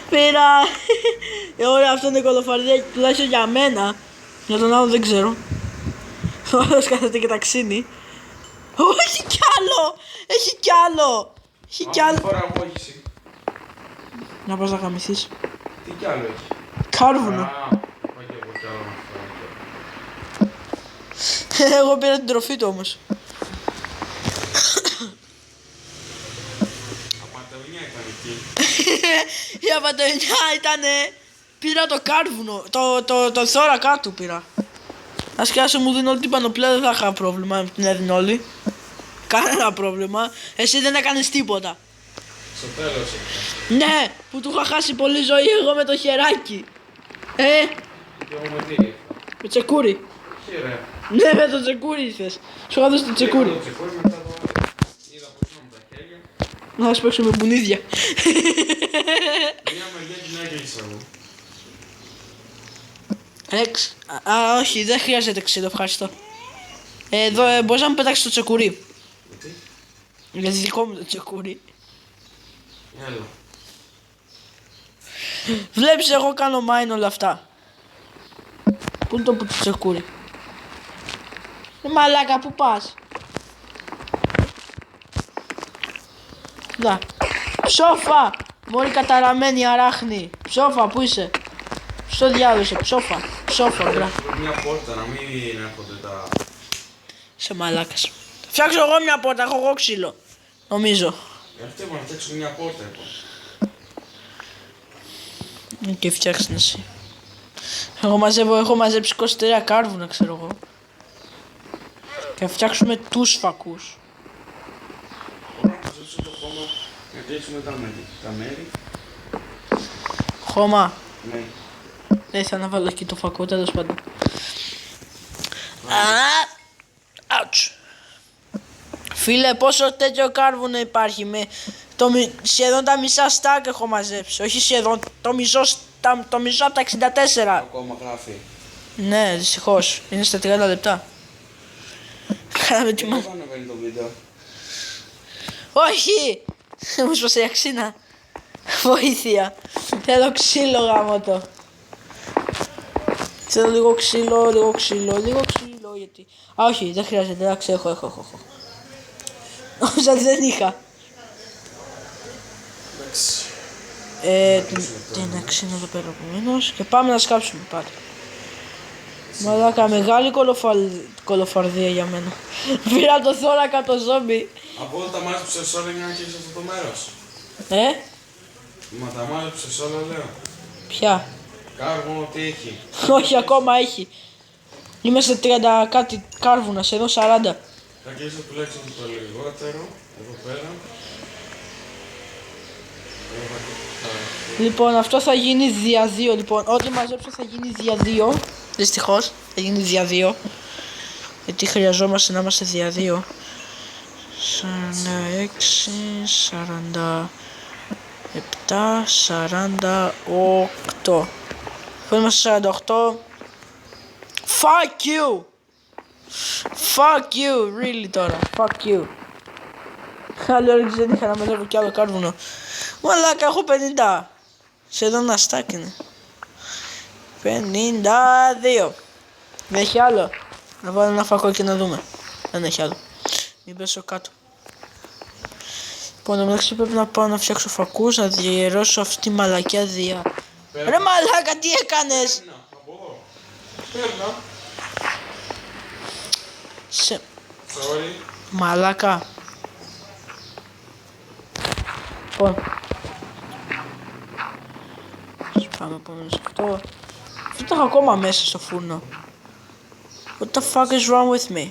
Speaker 1: Πήρα. Ωραία, αυτό είναι κολοφαρδία τουλάχιστον για μένα. Για τον άλλο δεν ξέρω. Ο άλλος κάθεται και ταξίνει. Έχει κι άλλο.
Speaker 2: Φορά εγώ έχεις.
Speaker 1: Να πας να γαμηθείς.
Speaker 2: Τι κι άλλο έχει?
Speaker 1: Κάρβουνο.
Speaker 2: Α, πάει και εγώ κι άλλο να φορά.
Speaker 1: Εγώ πήρα την τροφή του όμως.
Speaker 2: Απατεωνιά ήταν εκεί.
Speaker 1: Η απατεωνιά ήτανε... Πήρα το κάρβουνο. Το θώρακα του πήρα. Ας και άσε μου δίνει όλη την πανοπλία, δεν θα είχα πρόβλημα με την έδινε όλη. Κανένα πρόβλημα. Εσύ δεν έκανες τίποτα.
Speaker 2: Στο τέλος ήταν.
Speaker 1: Ναι, που του είχα χάσει πολύ ζωή εγώ με το χεράκι.
Speaker 2: Και εγώ με τι ήρθα.
Speaker 1: Με τσεκούρι.
Speaker 2: Χαίρε.
Speaker 1: Ναι, με το τσεκούρι ήρθες. Σου είχα δώσει το τσεκούρι.
Speaker 2: Το τσεκούρι μετά το είδα πως είμαι με τα χέρια.
Speaker 1: Να σου παίξω με μπουνίδια.
Speaker 2: Μια μεριά την έκλεισα εγώ.
Speaker 1: Ρεξ, όχι, δεν χρειάζεται ξύλο, ευχαριστώ. Εδώ μπορείς να μου πετάξεις το τσεκούρι.
Speaker 2: Γιατί?
Speaker 1: Γιατί δικό μου το τσεκούρι.
Speaker 2: Έλα.
Speaker 1: Βλέπεις εγώ κάνω mine όλα αυτά. Πού είναι το τσεκούρι? Μαλάκα, πού πας? Δα. Ψόφα! Μόλι καταραμένη αράχνη. Ψόφα, πού είσαι? Στο διάβησε, ψόφα, μπρά.
Speaker 2: Μια πόρτα να μην έρχονται τα...
Speaker 1: Είσαι μαλάκας. Φτιάξω εγώ μια πόρτα, έχω εγώ ξύλο. Νομίζω.
Speaker 2: Αυτό είπα να φτιάξω μια πόρτα είπα.
Speaker 1: Και φτιάξεις εσύ. Έχω μαζέψει 23 κάρβουνα, ξέρω εγώ. Και θα φτιάξουμε τους φακούς.
Speaker 2: Μπορώ να μαζέψω το χώμα να κλείσουμε τα μέρη.
Speaker 1: Χώμα.
Speaker 2: Ναι.
Speaker 1: Δεν θα αναβάλω εκεί το φακό, τέλος πάντων. Ouch. Φίλε, πόσο τέτοιο κάρβουνο υπάρχει σχεδόν τα μισά στάκ έχω μαζέψει. Όχι σχεδόν, το μισό από τα 64.
Speaker 2: Ακόμα γράφει.
Speaker 1: Ναι, δυστυχώς. Είναι στα 30 λεπτά. Κάναμε τη
Speaker 2: Δεν ανεβαίνει το βίντεο.
Speaker 1: Όχι! Μου σπάσε η αξίνα. Βοήθεια. Θέλω ξύλο γάμο. Θέλω λίγο ξύλο, γιατί... Α, όχι, δεν χρειάζεται, εντάξει, έχω. Όσα δεν είχα.
Speaker 2: Εντάξει.
Speaker 1: Την αξίνα εδώ πέρα επομένως και πάμε να σκάψουμε πάλι. Μαλάκα, μεγάλη κολοφαρδία για μένα. Πήρα το θώρακα το ζόμπι.
Speaker 2: Από όλα τα μάζεψες όλα για να κλείσεις αυτό το μέρος. Μα τα μάζεψες όλα λέω.
Speaker 1: Ποια?
Speaker 2: Κάρβουνο τι έχει.
Speaker 1: Όχι, ακόμα έχει. Είμαι σε 30 κάτι κάρβουνα, σε εδώ 40.
Speaker 2: Θα κλείσω τουλάχιστον το λιγότερο, εδώ πέρα.
Speaker 1: Λοιπόν, αυτό θα γίνει δια 2. Λοιπόν, ό,τι μαζέψω θα γίνει δια 2. Δυστυχώς, θα γίνει δια 2. Γιατί χρειαζόμαστε να είμαστε δια 2. 46, 47, 48. Που είμαστε 48. Fuck you! Fuck you, really τώρα. Fuck you. Άλλη όρεξη δεν είχα να μαζεύω κι άλλο κάρβουνο. Μαλάκα, έχω 50. Σχεδόν ένα στάκ είναι. 52. Δεν έχει άλλο. Να βάλω ένα φακό και να δούμε. Δεν έχει άλλο. Μην πέσω κάτω. Λοιπόν, μεταξύ πρέπει να πάω να φτιάξω φακούς, να διαιρώσω αυτή τη μαλακιά δια. Ρε μαλάκα, τι έκανες!
Speaker 2: Παίρνω.
Speaker 1: Σε...
Speaker 2: Sorry.
Speaker 1: Μαλάκα. Λοιπόν. Πάμε πάνω σε αυτό. Αυτό το έχω ακόμα μέσα στο φούρνο. What the fuck is wrong with me?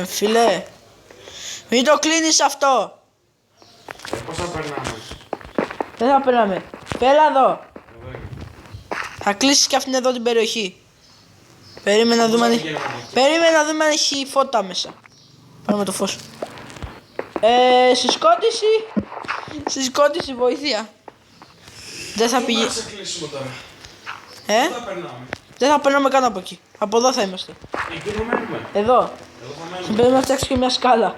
Speaker 1: Φίλε. Μην το κλείνεις αυτό.
Speaker 2: Πώς θα περνάμε?
Speaker 1: Δεν θα περνάμε. Πέλα εδώ.
Speaker 2: Εδώ είναι.
Speaker 1: Θα κλείσεις και αυτήν εδώ την περιοχή. Περίμενα να δούμε αν έχει... Περίμενα να δούμε αν έχει φώτα μέσα. Πάμε το φως. Συσκότηση βοήθεια. Δεν θα πηγαίνει.
Speaker 2: Πώς θα κλείσουμε τώρα?
Speaker 1: Ε?
Speaker 2: Πού θα περνάμε?
Speaker 1: Δεν θα περνάμε καν από εκεί. Από εδώ θα είμαστε.
Speaker 2: Εκεί θα μένουμε.
Speaker 1: Εδώ.
Speaker 2: Εδώ θα μένουμε.
Speaker 1: Πρέπει να φτιάξει και μια σκάλα.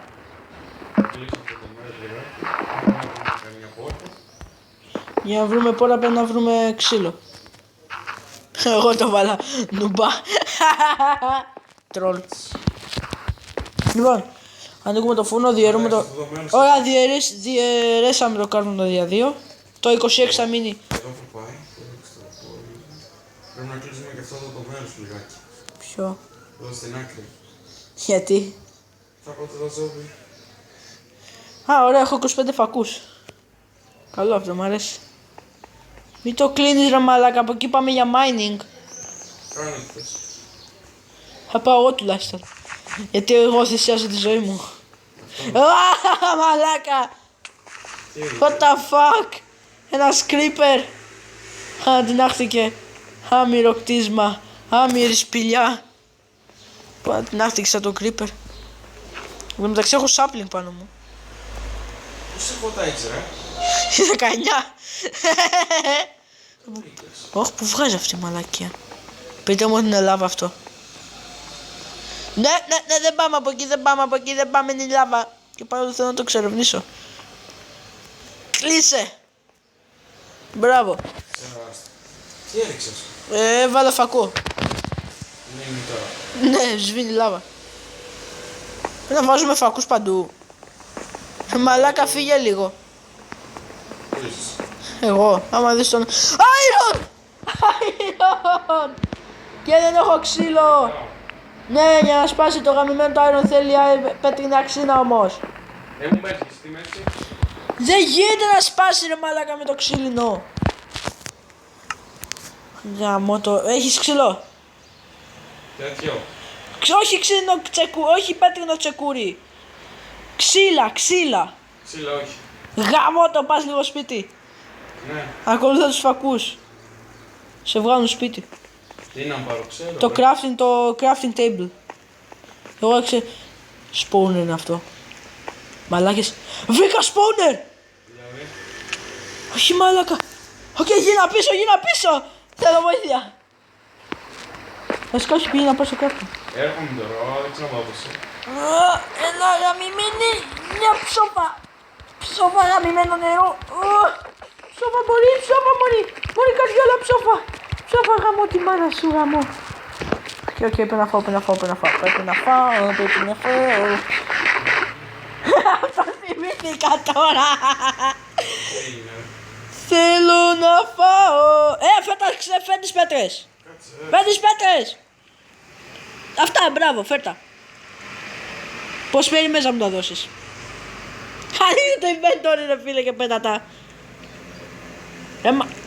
Speaker 2: Κλείσω αυτό το μέρος λίγο. Δεν έχουμε καμία πόρτα.
Speaker 1: Για να βρούμε πόρα πρέπει να βρούμε ξύλο. Εγώ το βάλα. Νουμπά. Τρόλ. Λοιπόν, ανοίγουμε το φούρνο, διαιρούμε το... Ωραία, διαιρέσαμε το κάρβουνο δια 2. Το 26 θα μείνει.
Speaker 2: Εδώ θα πάει. Πρέπει να κλείσουμε και αυτό το μέρος λιγάκι.
Speaker 1: Ποιο?
Speaker 2: Εδώ στην άκρη.
Speaker 1: Γιατί?
Speaker 2: Θα πω το ζόμπι.
Speaker 1: Α, ωραία, έχω 25 φακούς. Καλό αυτό, μου αρέσει. Μην το κλείνεις ρε μαλάκα, από εκεί πάμε για mining.
Speaker 2: Κάνε τι θες.
Speaker 1: Θα πάω εγώ τουλάχιστον. Γιατί εγώ θυσιάζω τη ζωή μου. Μαλάκα! What the fuck! Ένας creeper! Αντινάχθηκε. Άμυρο κτίσμα. Άμυρη σπηλιά. Που αντινάχθηκε το creeper. Εν τω μεταξύ έχω sapling πάνω μου.
Speaker 2: Πόσα φώτα έχεις ρε?
Speaker 1: 19. Όχι, που βγάζει αυτή η μαλακία. Πείτε μου ότι είναι λάβα αυτό. Ναι, δεν πάμε από εκεί, δεν πάμε, είναι η λάβα. Και πάνω θέλω να το εξερευνήσω. Κλείσε. Μπράβο.
Speaker 2: Τι έριξες?
Speaker 1: Βάλε φακό.
Speaker 2: Είναι τώρα.
Speaker 1: Ναι, σβήνει λάβα. Πρέπει να βάζουμε φακούς παντού. Μαλάκα, φύγε λίγο.
Speaker 2: Πού είσαι?
Speaker 1: Εγώ, άμα δεις τον... Iron! Iron! Και δεν έχω ξύλο. Ναι, για να σπάσει το γαμημένο το Iron θέλει πέτρινα αξίνα όμως.
Speaker 2: Μου πέτυχες στη μέση.
Speaker 1: Δεν γίνεται να σπάσει ρε μαλάκα με το ξύλινο. Γαμώ το... Έχεις ξύλο?
Speaker 2: Τέτοιο.
Speaker 1: Όχι ξύλινο τσεκούρι, όχι πέτρινο τσεκούρι. Ξύλα.
Speaker 2: Ξύλα όχι.
Speaker 1: Γαμώ το, πας λίγο σπίτι.
Speaker 2: Ναι.
Speaker 1: Ακολουθά τους φακούς. Σε βγάλουν σπίτι.
Speaker 2: Τι να πάρω, ξέρω.
Speaker 1: Το crafting table. Εγώ έξε... Spawner είναι αυτό. Μαλάκες. Βρήκα spawner!
Speaker 2: Δηλαδή.
Speaker 1: Όχι μαλάκα. Οκ, γίνα πίσω. Θέλω βοήθεια. Βασικά όχι, πήγαινα να πάω στο crafting.
Speaker 2: Έρχομαι τώρα, δεν ξέρω να πάω πίσω.
Speaker 1: Έλα γαμημένη. Μια ψόφα. Ψόφα γαμημένο νερό. Ψόφα μωρή. Μωρή καρδιόλα ψόφα. Ψόφα γαμώ τη μάνα σου γαμώ. Οκ, πρέπει να φάω. Αυτό θυμήθηκα τώρα. Θέλω να φάω. Φέρ τις πέτρες. Αυτά, μπράβο, φέρτα. Πώς περιμένεις να μου τα δώσεις? Ανοίγει το inventory ρε φίλε και πέτα τα.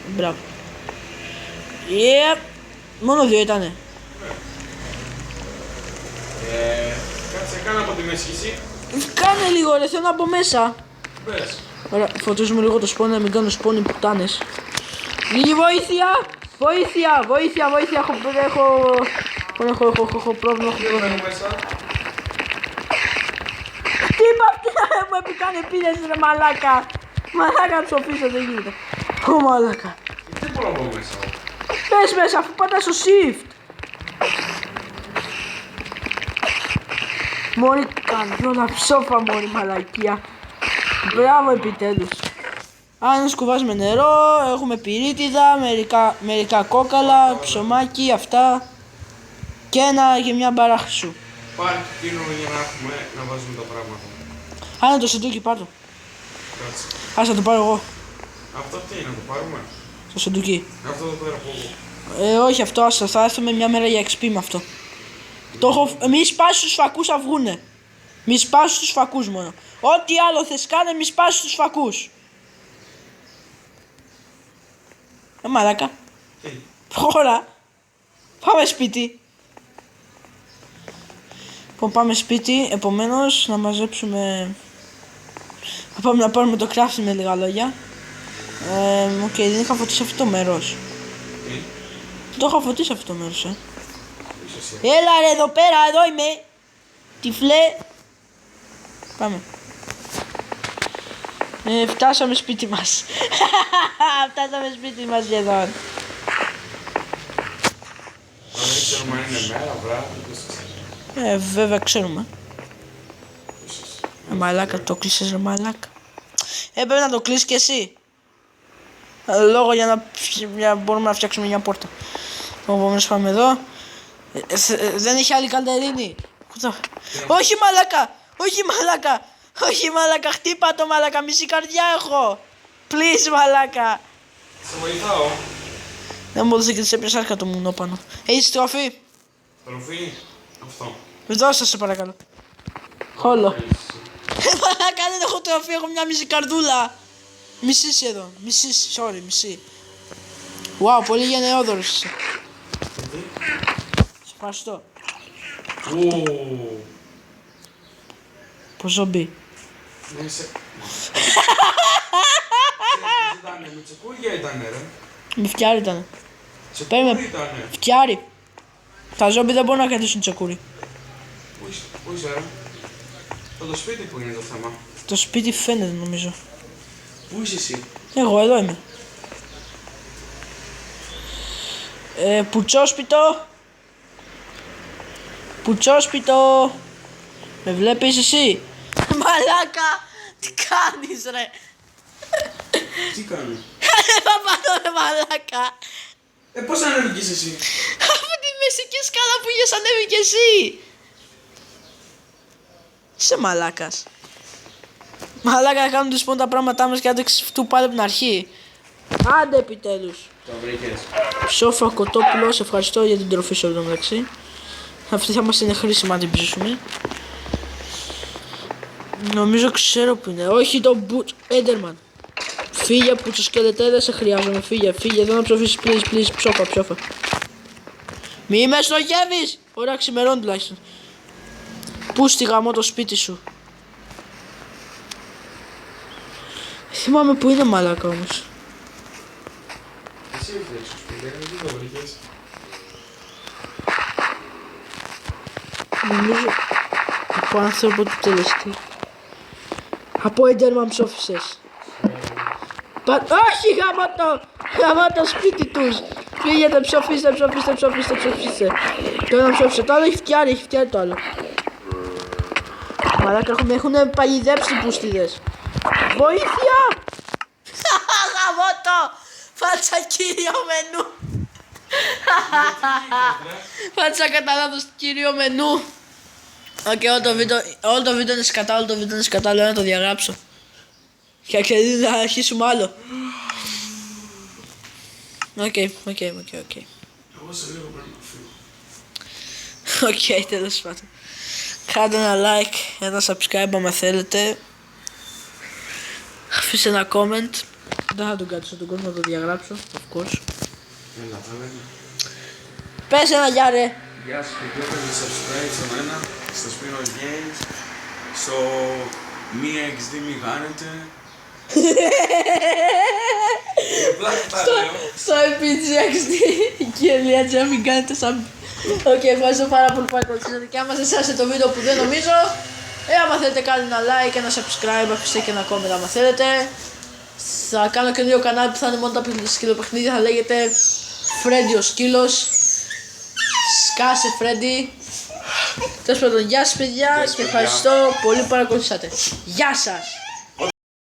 Speaker 1: Μπράβο. Yep. Μόνο 2 ήτανε.
Speaker 2: Κάτσε, κάνε από τη μέση εσύ.
Speaker 1: Κάνε λίγο ρε, θέλω να μπω μέσα.
Speaker 2: Πες.
Speaker 1: Ωραία, φωτίζουμε λίγο το σπόνι, να μην κάνω σπόνι πουτάνες. Λίγη βοήθεια! Βοήθεια! Βοήθεια! Βοήθεια! Έχω πρόβλημα.
Speaker 2: Τι μένω μέσα.
Speaker 1: Χτύπα αυτή να μου έπικανε επίδεση ρε μαλάκα. Μαλάκα να ψοφίσω, δεν γίνεται. Ω μαλάκα.
Speaker 2: Τι μπορώ να μπω μέσα.
Speaker 1: Πες μέσα αφού πατάς στο shift. Μόλι καρδιόλα ψόφα μόλι μαλακία. Μπράβο επιτέλους. Αν σκουβάζουμε νερό, έχουμε πυρίτιδα, μερικά κόκαλα, ψωμάκι, αυτά. Και μια μπάρα χρυσού.
Speaker 2: Πάρε εκείνο για να έχουμε να βάζουμε τα πράγματα.
Speaker 1: Άνα το σεντούκι πάρ' το.
Speaker 2: Κάτσε.
Speaker 1: Ας θα το πάρω εγώ.
Speaker 2: Αυτό τι είναι, να το πάρουμε.
Speaker 1: Το σεντούκι.
Speaker 2: Αυτό εδώ πέρα από εγώ.
Speaker 1: Όχι αυτό, άστα, θα έρθουμε μια μέρα για XP με αυτό. Το έχω... Μη σπάσεις τους φακούς θα βγουνε. Μη σπάσεις τους φακούς μόνο. Ό,τι άλλο θες κάνε, μη σπάσεις τους φακούς. Μαλάκα.
Speaker 2: Τι.
Speaker 1: Προχωρά. Πάμε σπίτι. Λοιπόν, πάμε σπίτι, επομένως να μαζέψουμε... Θα πάμε να πάρουμε το crafting με λίγα λόγια. Οκ, δεν είχα φωτίσει αυτό το μέρος.
Speaker 2: Τι.
Speaker 1: Το είχα φωτίσει αυτό το μέρος,
Speaker 2: Είσαι εσύ.
Speaker 1: Έλα ρε εδώ πέρα, εδώ είμαι. Τυφλέ. Πάμε. Φτάσαμε σπίτι μας. Φτάσαμε σπίτι μας σχεδόν.
Speaker 2: Αν δεν ξέρουμε αν είναι μέρα, βράδυ, πώς θα ξέρει.
Speaker 1: Βέβαια ξέρουμε. Μαλάκα, το κλείσες ρε μαλάκα. Πρέπει να το κλείσεις και εσύ. Λόγω για να μπορούμε να φτιάξουμε μια πόρτα. Επομένως πάμε εδώ. Δεν έχει άλλη καλτερίνη. Όχι μαλάκα. Όχι μαλάκα. Όχι μαλάκα. Χτύπα το μαλάκα. Μισή καρδιά έχω. Please μαλάκα.
Speaker 2: Σε βοηθάω.
Speaker 1: Δεν μπορούσε και της έπιασε άρκα το μουνόπανο. Έχεις τροφή.
Speaker 2: Τροφή. Αυτό.
Speaker 1: Δώσε σε παρακαλώ. Χόλο. Μαλάκα δεν έχω τροφή. Έχω μια μισή καρδούλα. Μισή σχεδόν. Μισή, sorry, μισή. Wow, πολύ γενναιόδωρος είσαι. Σε ευχαριστώ. Πως ζομπί.
Speaker 2: Ναι, σε... Ήτανε με τσεκούρια ήτανε ρε.
Speaker 1: Με φτιάρι ήταν.
Speaker 2: Τσεκούρι ήτανε.
Speaker 1: Φτιάρι. Τα ζόμπι δεν μπορούν να κρατήσουν τσεκούρι.
Speaker 2: Πού είσαι ρε. Το σπίτι που είναι το θέμα.
Speaker 1: Το σπίτι φαίνεται νομίζω.
Speaker 2: Πού είσαι εσύ.
Speaker 1: Εγώ εδώ είμαι. Πουτσόσπιτο. Πουτσόσπιτο. Με βλέπεις εσύ. Μαλάκα. Τι κάνεις ρε.
Speaker 2: Τι κάνει.
Speaker 1: Παπαδό ρε μαλάκα.
Speaker 2: Πώς ανέβηκες εσύ.
Speaker 1: Από τη μεσική σκάλα που είχες ανέβει και εσύ. Είσαι μαλάκας. Μαλάκα να κάνουν τις τα πράγματά μας και άντε ξεφτού πάλι από την αρχή. Άντε επιτέλους.
Speaker 2: Το βρήκες.
Speaker 1: Σόφα Κοτόπουλο, σε ευχαριστώ για την τροφή σου εδώ μεταξύ. Αυτή θα μας είναι χρήσιμα να την ψήσουμε. Νομίζω ξέρω που είναι. Όχι το μπουτ. Έντερμαν. Φύγε που το σκελετέ δεν σε χρειάζομαι. Φύγε, φύγε. Εδώ να ψοφήσεις please. Ψόφα. Μη με στοχεύεις. Ωραία, ξημερών τουλάχιστον. Πού στη γαμώ το σπίτι σου. Θυμάμαι που είναι μαλάκα όμως.
Speaker 2: Εσύ ήρθες στο σπίτι, δεν το βρήκες.
Speaker 1: Νομίζω από άνθρωπο του τελεστή. Από Έντερμαν ψόφισες. Όχι γαμώ το σπίτι τους. Φύγετε, ψοφίστε. Το ένα ψόφισε, το άλλο έχει φτιάρει το άλλο. Μαλάκα έχουν παγιδέψει πούστιδες. Βοήθεια! Γαμώ το! Φάτσα κύριο μενού. Φάτσα κατά λάθος κύριο μενού. Οκ, όλο το βίντεο είναι σκατά, λέω να το διαγράψω. Και να αρχίσουμε άλλο. Οκ.
Speaker 2: Εγώ σε λίγο πρέπει να φύγω.
Speaker 1: Οκ, τέλος πάντων. Κάντε ένα like, ένα subscribe άμα θέλετε. Αφήστε ένα comment. Δεν θα τον κάτσω τον κόσμο να το διαγράψω, of course.
Speaker 2: Έλα, θα λέμε.
Speaker 1: Πες ένα γεια ρε.
Speaker 2: Γεια σας παιδιά, κάντε subscribe σε μένα, στο Spinos Games, στο Μία XD μη χάνετε. Πλάκα τα λέω.
Speaker 1: Στο MPGXD και Ελιάτζα μην κάνετε σαν... Οκ, ευχαριστώ πάρα πολύ που ακολουθήσατε και άμα σας άρεσε το βίντεο που δεν νομίζω, άμα θέλετε κάντε ένα like, ένα subscribe, αφήστε και ένα comment άμα θέλετε. Θα κάνω και δύο κανάλι που θα είναι μόνο τα σκυλοπαιχνίδια, θα λέγεται Freddy ο σκύλος. Σκάσε Freddy. Τέλος πάντων, γεια σας παιδιά και ευχαριστώ πολύ που παρακολουθήσατε. Γεια σας!